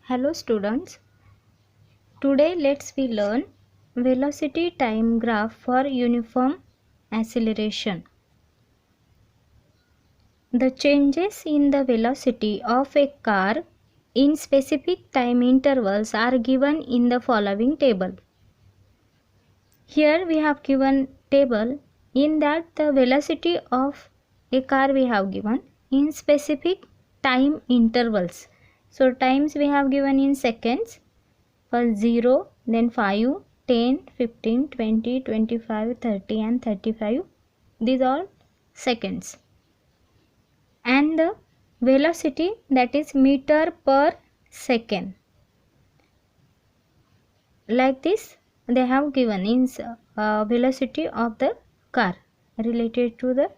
Hello students, today let's we learn velocity time graph for uniform acceleration. The changes in the velocity of a car in specific time intervals are given in the following table. Here we have given table in that the velocity of a car we have given in specific time intervals. So times we have given in seconds. First 0, then 5, 10, 15, 20, 25, 30 and 35. These are seconds. And the velocity, that is meter per second. Like this they have given in velocity of the car related to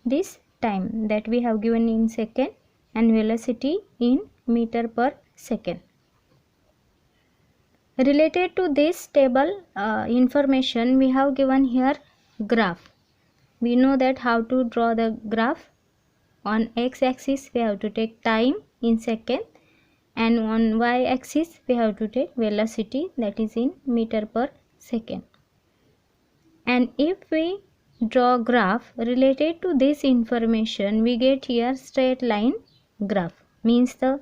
this time that we have given in second and velocity in meter per second. Related to this table information, we have given here graph. We know that how to draw the graph. On x-axis we have to take time in second, and on y-axis we have to take velocity, that is in meter per second. And if we draw graph related to this information, we get here straight line graph, means the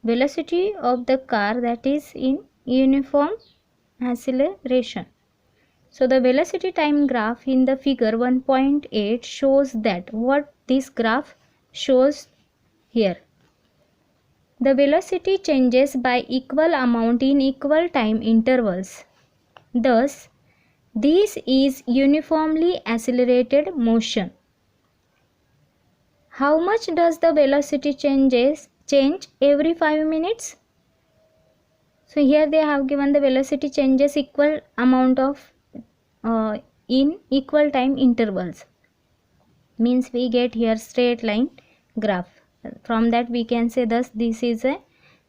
velocity of the car that is in uniform acceleration. So the velocity time graph in the figure 1.8 shows that what this graph shows here. The velocity changes by equal amount in equal time intervals. Thus, this is uniformly accelerated motion. How much does the velocity change every 5 minutes? So here they have given the velocity changes equal amount of in equal time intervals. Means we get here straight line graph. From that we can say thus this is a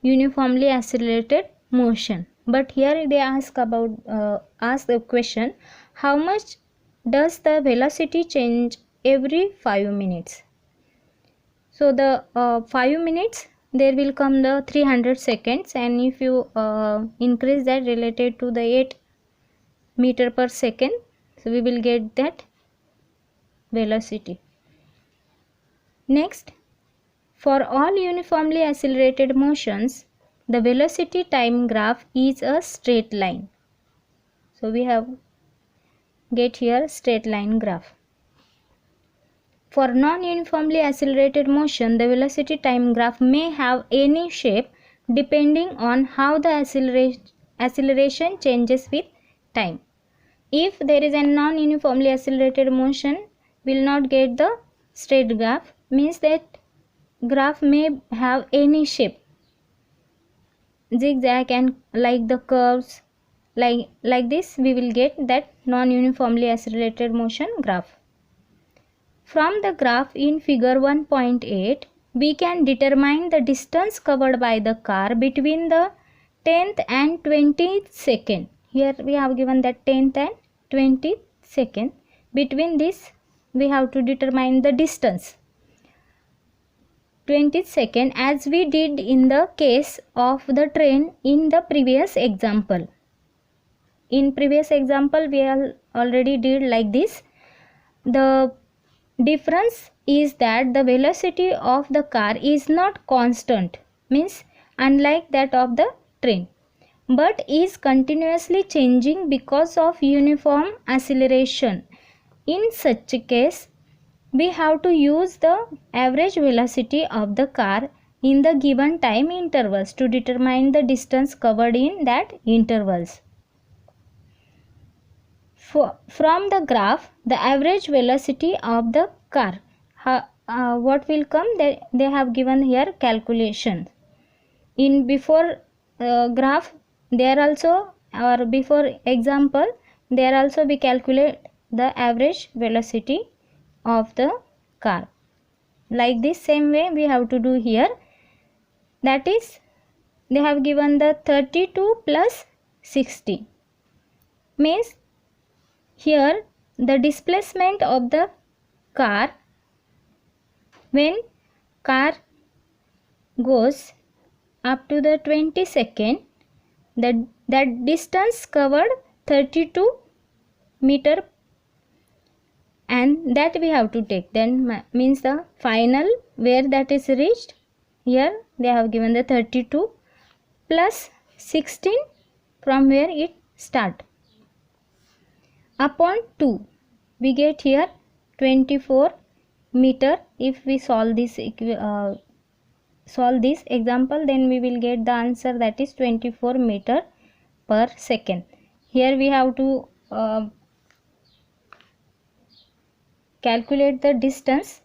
uniformly accelerated motion. But here they ask the question, how much does the velocity change every 5 minutes? So the 5 minutes there will come the 300 seconds, and if you increase that related to the 8 meter per second, so we will get that velocity. Next, for all uniformly accelerated motions, the velocity time graph is a straight line. So we have get here straight line graph. For non-uniformly accelerated motion, the velocity time graph may have any shape depending on how the acceleration changes with time. If there is a non-uniformly accelerated motion, will not get the straight graph, means that graph may have any shape, zigzag and like the curves, like this we will get that non-uniformly accelerated motion graph. From the graph in figure 1.8, we can determine the distance covered by the car between the 10th and 20th second. Here we have given that 10th and 20th second. Between this we have to determine the distance 20th second, as we did in the case of the train in the previous example. In previous example we already did like this. The difference is that the velocity of the car is not constant, means unlike that of the train, but is continuously changing because of uniform acceleration. In such a case, we have to use the average velocity of the car in the given time intervals to determine the distance covered in that intervals. From the graph, the average velocity of the car, what will come, they have given here calculation. In before graph there also, or before example there also we calculate the average velocity of the car. Like this same way we have to do here. That is, they have given the 32 plus 60, means here the displacement of the car when car goes up to the 22nd, that distance covered 32 meter, and that we have to take. Then means the final where that is reached. Here they have given the 32 plus 16 from where it start upon 2, we get here 24 meter. If we solve this example, then we will get the answer, that is 24 meter per second. Here we have to calculate the distance.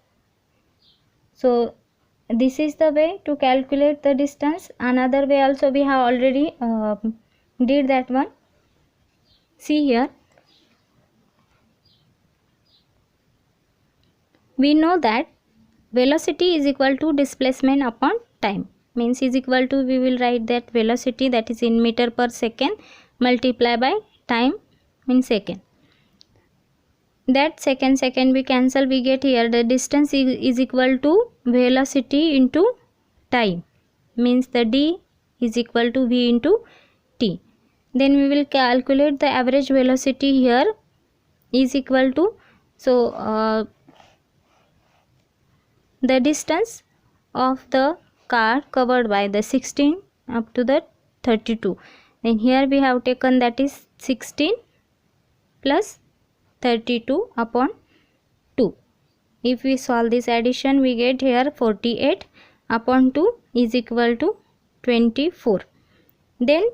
So this is the way to calculate the distance. Another way also we have already did that one. See here, we know that velocity is equal to displacement upon time, means is equal to, we will write that velocity, that is in meter per second, multiply by time in second. That second we cancel, we get here the distance is equal to velocity into time, means the d is equal to v into t. Then we will calculate the average velocity here is equal to, so the distance of the car covered by the 16 up to the 32. Then here we have taken, that is 16 plus 32 upon 2. If we solve this addition, we get here 48 upon 2 is equal to 24. Then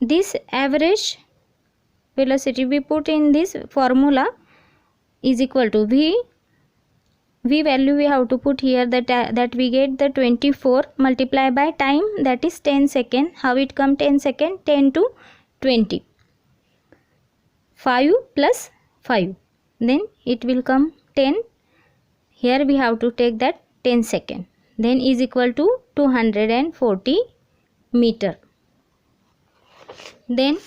this average velocity we put in this formula is equal to v value we have to put here, that we get the 24 multiply by time, that is 10 second. How it come 10 second? 10 to 20. 5 plus 5, then it will come 10. Here we have to take that 10 second, then is equal to 240 meter. Then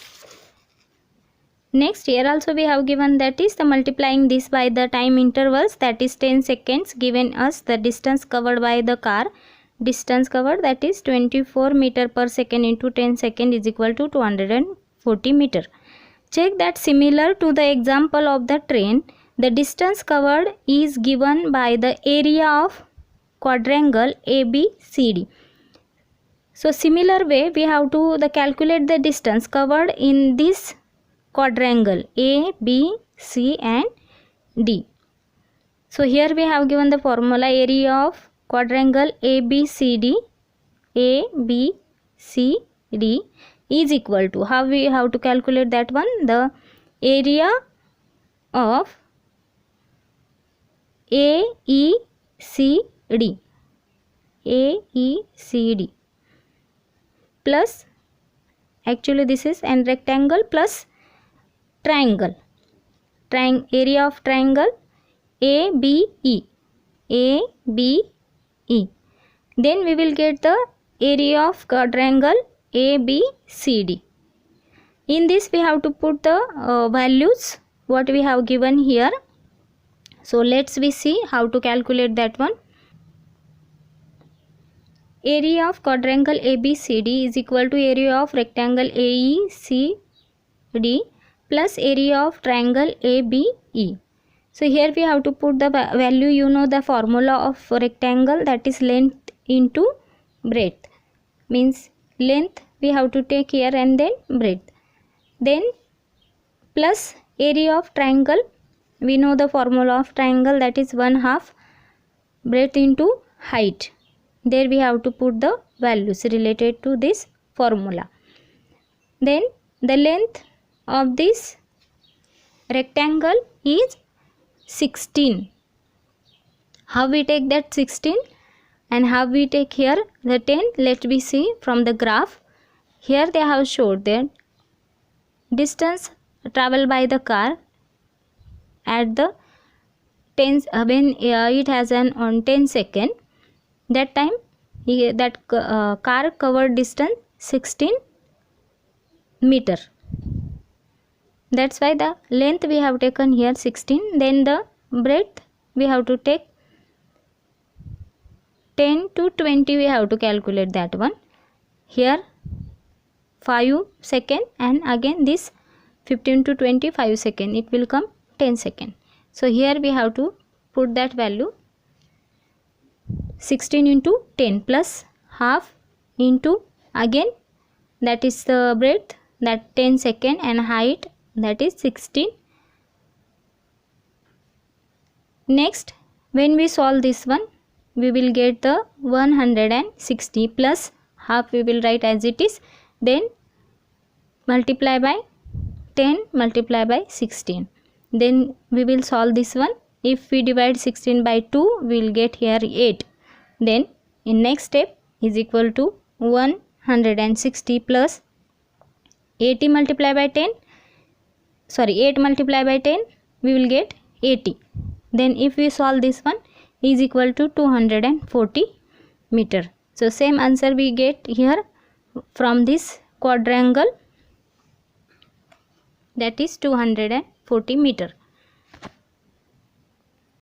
next here also we have given, that is the multiplying this by the time intervals, that is 10 seconds, given us the distance covered by the car. Distance covered, that is 24 meter per second into 10 second is equal to 240 meter. Check that similar to the example of the train, the distance covered is given by the area of quadrangle ABCD. So similar way we have to calculate the distance covered in this quadrangle A, B, C and D. So here we have given the formula, area of quadrangle ABCD is equal to, how we have to calculate that one, the area of AECD plus, actually this is an rectangle plus triangle, area of triangle ABE. Then we will get the area of quadrangle ABCD. In this we have to put the values what we have given here. So let's we see how to calculate that one. Area of quadrangle ABCD is equal to area of rectangle AECD plus area of triangle ABE. So here we have to put the value, you know the formula of rectangle, that is length into breadth, means length we have to take here and then breadth. Then plus area of triangle, we know the formula of triangle, that is 1/2 breadth into height. There we have to put the values related to this formula. Then the length of this rectangle is 16. How we take that 16 and how we take here the 10? Let me see from the graph. Here they have showed that distance traveled by the car at the 10 when it has an on 10 second, that time that car covered distance 16 meter. That's why the length we have taken here 16. Then the breadth we have to take 10 to 20 we have to calculate that one. Here 5 second, and again this 15 to 20 5 second, it will come 10 second. So here we have to put that value 16 into 10 plus half into again that is the breadth, that 10 second, and height, that is 16. Next, when we solve this one, we will get the 160 plus half we will write as it is, then multiply by 10 multiply by 16. Then we will solve this one. If we divide 16 by 2, we will get here 8. Then in next step is equal to 160 plus 80 multiply by 10, 8 multiply by 10, we will get 80. Then if we solve this one, is equal to 240 meter. So same answer we get here from this quadrangle, that is 240 meter.